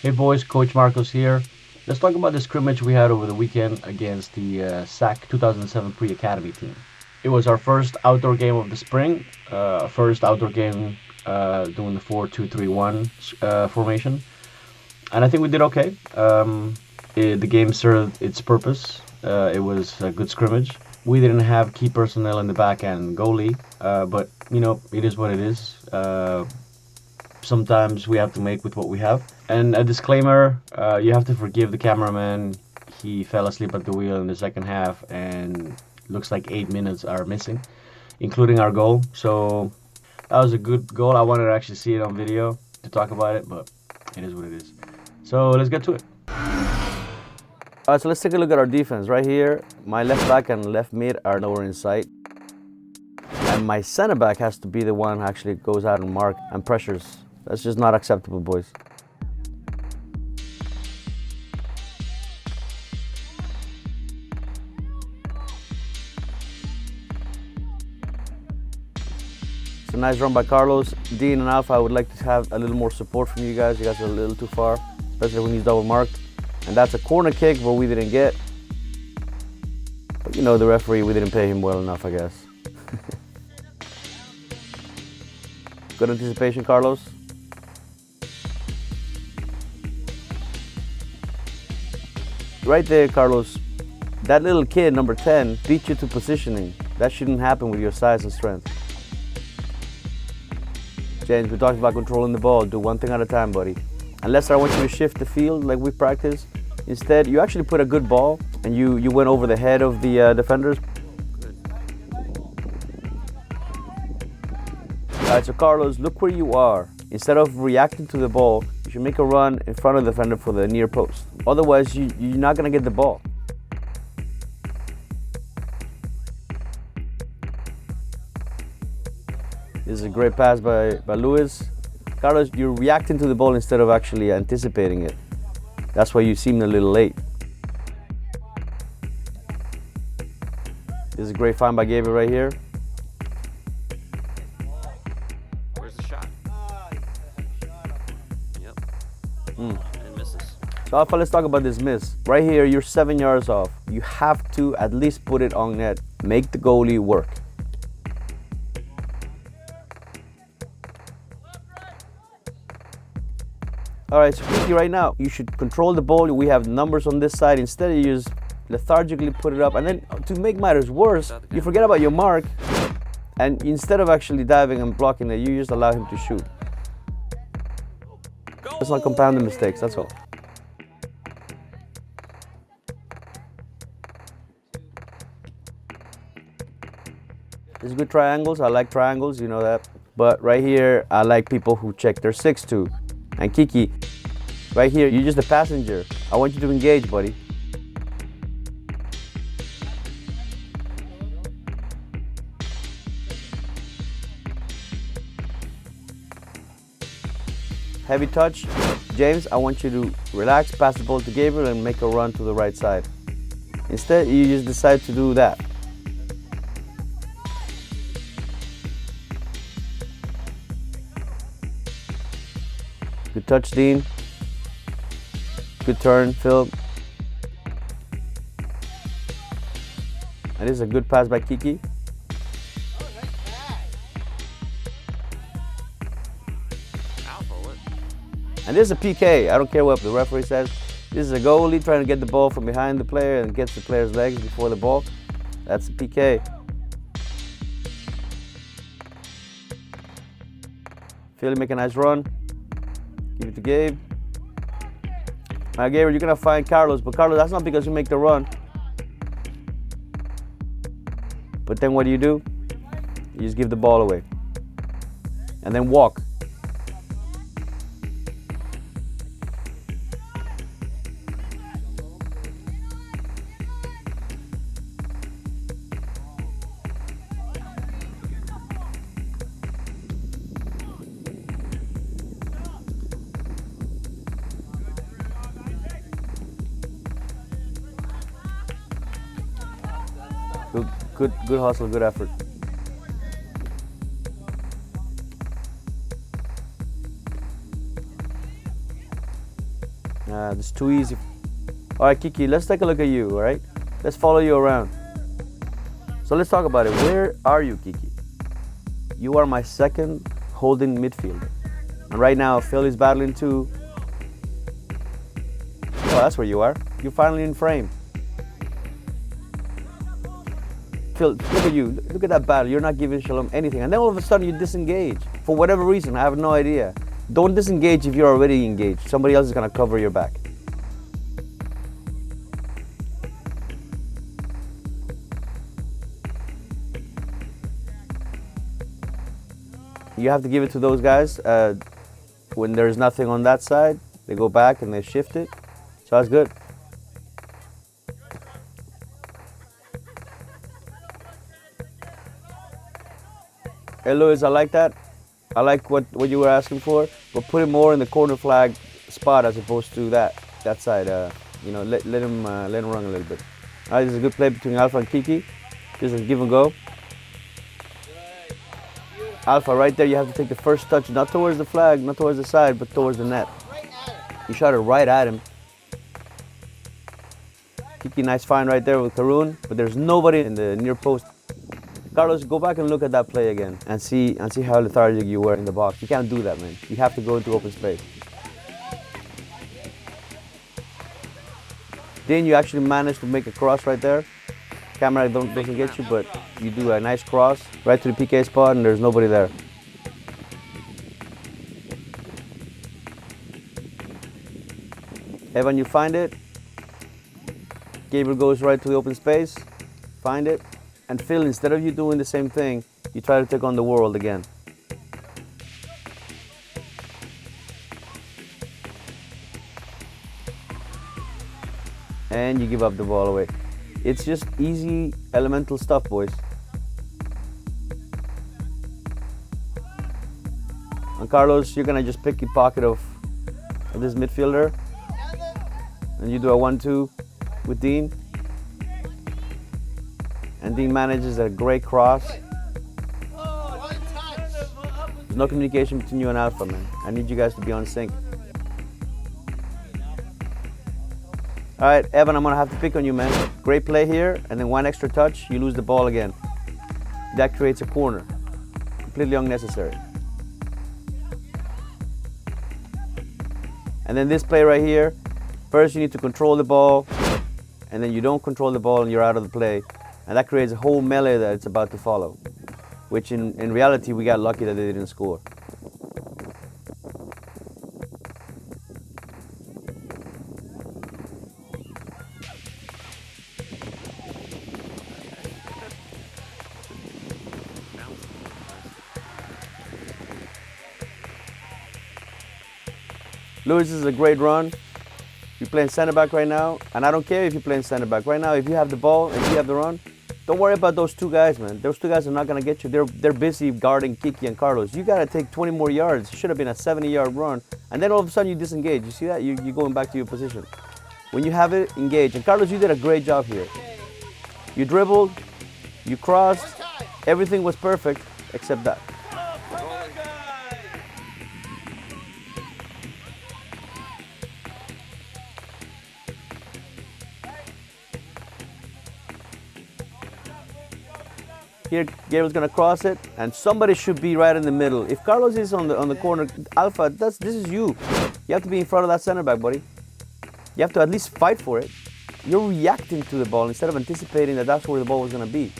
Hey boys, Coach Marcos here. Let's talk about the scrimmage we had over the weekend against the SAC 2007 Pre-Academy team. It was our first outdoor game of the spring, first outdoor game doing the 4-2-3-1 formation, and I think we did okay. The game served its purpose. It was a good scrimmage. We didn't have key personnel in the back and goalie, but it is what it is. Sometimes we have to make with what we have. And a disclaimer, you have to forgive the cameraman. He fell asleep at the wheel in the second half, and looks like 8 minutes are missing, including our goal. So that was a good goal. I wanted to actually see it on video to talk about it, but it is what it is. So let's get to it. All right, so let's take a look at our defense. Right here, my left back and left mid are nowhere in sight. And my center back has to be the one who actually goes out and mark and pressures. That's just not acceptable, boys. It's a nice run by Carlos. Dean and Alpha, I would like to have a little more support from you guys. You guys are a little too far, especially when he's double marked. And that's a corner kick, but we didn't get. But the referee, we didn't pay him well enough, I guess. Good anticipation, Carlos. Right there, Carlos. That little kid, number 10, beat you to positioning. That shouldn't happen with your size and strength. James, we talked about controlling the ball. Do one thing at a time, buddy. Unless I want you to shift the field like we practice. Instead, you actually put a good ball and you went over the head of the defenders. All right, so Carlos, look where you are. Instead of reacting to the ball, you should make a run in front of the defender for the near post. Otherwise, you're not going to get the ball. This is a great pass by Luis. Carlos, you're reacting to the ball instead of actually anticipating it. That's why you seemed a little late. This is a great find by Gabriel right here. Where's the shot? Yep. And misses. So Alpha, let's talk about this miss. Right here, you're 7 yards off. You have to at least put it on net. Make the goalie work. All right, so quickly right now, you should control the ball. We have numbers on this side. Instead, you just lethargically put it up. And then to make matters worse, you forget about your mark. And instead of actually diving and blocking it, you just allow him to shoot. Let's not compound the mistakes, that's all. There's good triangles. I like triangles, you know that. But right here, I like people who check their 6-2. And Kiki, right here, you're just a passenger. I want you to engage, buddy. Heavy touch. James, I want you to relax, pass the ball to Gabriel, and make a run to the right side. Instead, you just decide to do that. Good touch, Dean. Good turn, Phil. And this is a good pass by Kiki. And this is a PK. I don't care what the referee says. This is a goalie trying to get the ball from behind the player and gets the player's legs before the ball. That's a PK. Philly make a nice run. Give it to Gabe. Now, Gabriel, you're going to find Carlos, but Carlos, that's not because you make the run. But then what do? You just give the ball away. And then walk. Good hustle, good effort. It's too easy. All right, Kiki, let's take a look at you, all right? Let's follow you around. So let's talk about it. Where are you, Kiki? You are my second holding midfielder. And right now, Phil is battling too. Oh, that's where you are. You're finally in frame. Phil, look at you. Look at that battle. You're not giving Shalom anything. And then all of a sudden you disengage. For whatever reason, I have no idea. Don't disengage if you're already engaged. Somebody else is going to cover your back. You have to give it to those guys. When there's nothing on that side, they go back and they shift it. So that's good. Hey, Luis, I like that. I like what you were asking for, but put him more in the corner flag spot as opposed to that side. You know, let him run a little bit. All right, this is a good play between Alpha and Kiki. Just a give and go. Alpha, right there, you have to take the first touch, not towards the flag, not towards the side, but towards the net. You shot it right at him. Kiki, nice find right there with Karun, but there's nobody in the near post. Carlos, go back and look at that play again and see how lethargic you were in the box. You can't do that, man. You have to go into open space. Then you actually managed to make a cross right there. Camera doesn't get you, but you do a nice cross right to the PK spot and there's nobody there. Evan, you find it. Gabriel goes right to the open space, find it. And Phil, instead of you doing the same thing, you try to take on the world again. And you give up the ball away. It's just easy, elemental stuff, boys. And Carlos, you're gonna just pick the pocket of this midfielder. And you do a 1-2 with Dean. And Dean manages a great cross. There's no communication between you and Alpha, man. I need you guys to be on sync. All right, Evan, I'm gonna have to pick on you, man. Great play here, and then one extra touch, you lose the ball again. That creates a corner. Completely unnecessary. And then this play right here, first you need to control the ball, and then you don't control the ball and you're out of the play. And that creates a whole melee that it's about to follow, which in reality, we got lucky that they didn't score. Luis, this is a great run. You're playing center back right now, and I don't care if you're playing center back right now. If you have the ball, if you have the run, don't worry about those two guys, man. Those two guys are not gonna get you. They're busy guarding Kiki and Carlos. You gotta take 20 more yards. It should have been a 70-yard run, and then all of a sudden you disengage. You see that? You're going back to your position. When you have it, engage. And Carlos, you did a great job here. You dribbled, you crossed, everything was perfect except that. Here, Gabriel's gonna cross it, and somebody should be right in the middle. If Carlos is on the corner, Alpha, this is you. You have to be in front of that center back, buddy. You have to at least fight for it. You're reacting to the ball instead of anticipating that that's where the ball was gonna be.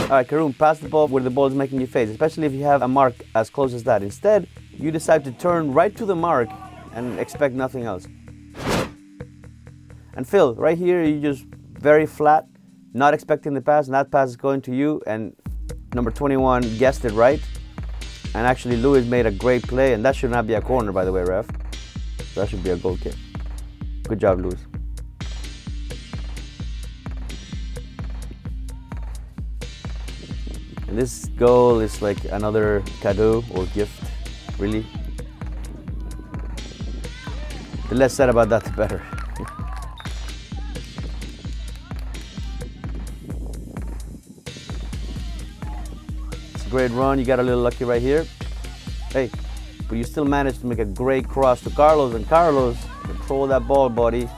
All right, Karun, pass the ball where the ball is making you face, especially if you have a mark as close as that. Instead, you decide to turn right to the mark and expect nothing else. And Phil, right here, you just very flat, not expecting the pass, and that pass is going to you, and number 21 guessed it right. And actually, Luis made a great play, and that should not be a corner, by the way, ref. That should be a goal kick. Good job, Luis. And this goal is like another cadeau or gift. Really? The less said about that, the better. great run. You got a little lucky right here. Hey, but you still managed to make a great cross to Carlos, and Carlos control that ball, buddy.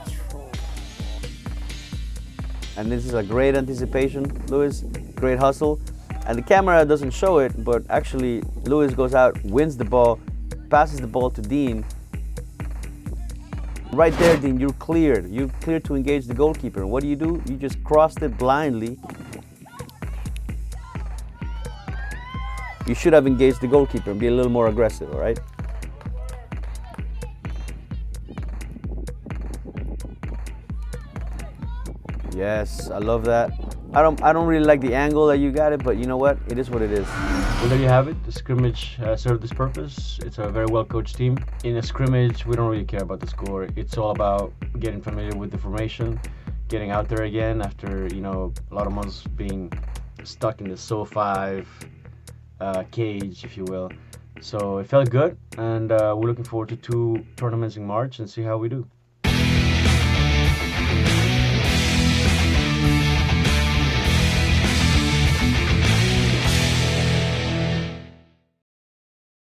And this is a great anticipation, Luis. Great hustle. And the camera doesn't show it, but actually Luis goes out, wins the ball, passes the ball to Dean. Right there, Dean, you're cleared. You're cleared to engage the goalkeeper. And what do? You just crossed it blindly. You should have engaged the goalkeeper and be a little more aggressive, all right? Yes, I love that. I don't really like the angle that you got it, but you know what? It is what it is. Well, there you have it. The scrimmage served its purpose. It's a very well-coached team. In a scrimmage, we don't really care about the score. It's all about getting familiar with the formation, getting out there again after, a lot of months being stuck in the SO5 cage, if you will. So it felt good, and we're looking forward to 2 tournaments in March and see how we do.